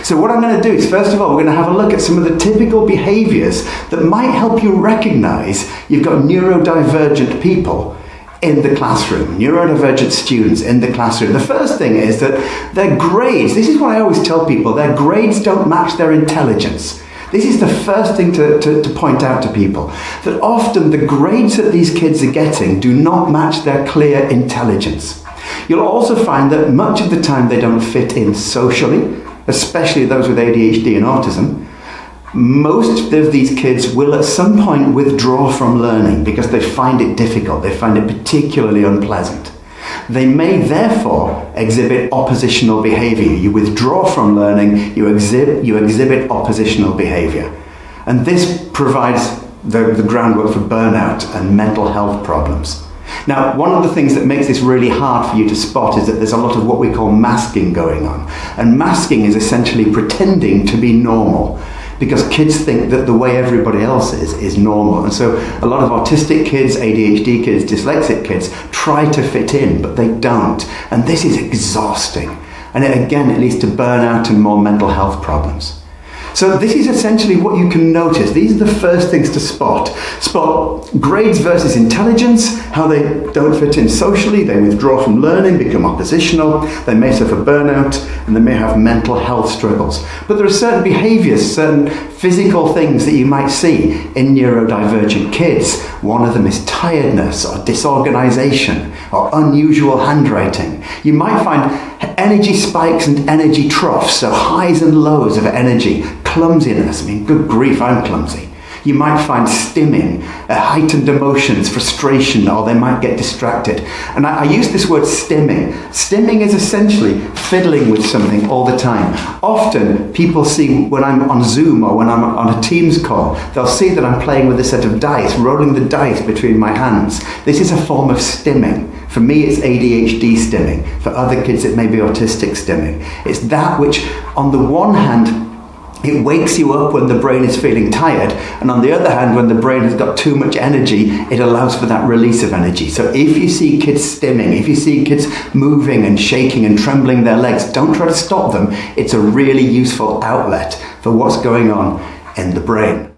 So what I'm going to do is, first of all, we're going to have a look at some of the typical behaviours that might help you recognise you've got neurodivergent people in the classroom, neurodivergent students in the classroom. The first thing is that their grades, this is what I always tell people, their grades don't match their intelligence. This is the first thing to point out to people, that often the grades that these kids are getting do not match their clear intelligence. You'll also find that much of the time they don't fit in socially, especially those with ADHD and autism. Most of these kids will at some point withdraw from learning because they find it difficult, they find it particularly unpleasant. They may therefore exhibit oppositional behaviour. You withdraw from learning, you exhibit oppositional behaviour. And this provides the groundwork for burnout and mental health problems. Now, one of the things that makes this really hard for you to spot is that there's a lot of what we call masking going on. And masking is essentially pretending to be normal, because kids think that the way everybody else is normal. And so a lot of autistic kids, ADHD kids, dyslexic kids try to fit in, but they don't. And this is exhausting. And it leads to burnout and more mental health problems. So this is essentially what you can notice. These are the first things to spot. Spot grades versus intelligence, how they don't fit in socially, they withdraw from learning, become oppositional, they may suffer burnout, and they may have mental health struggles. But there are certain behaviours, certain physical things that you might see in neurodivergent kids. One of them is tiredness or disorganisation or unusual handwriting. You might find energy spikes and energy troughs, so highs and lows of energy, clumsiness. I mean, good grief, I'm clumsy. You might find stimming, heightened emotions, frustration, or they might get distracted. And I use this word stimming. Stimming is essentially fiddling with something all the time. Often people see when I'm on Zoom or when I'm on a Teams call, they'll see that I'm playing with a set of dice, rolling the dice between my hands. This is a form of stimming. For me, it's ADHD stimming. For other kids, it may be autistic stimming. It's that which, on the one hand, it wakes you up when the brain is feeling tired, and on the other hand, when the brain has got too much energy, it allows for that release of energy. So if you see kids stimming, if you see kids moving and shaking and trembling their legs, don't try to stop them. It's a really useful outlet for what's going on in the brain.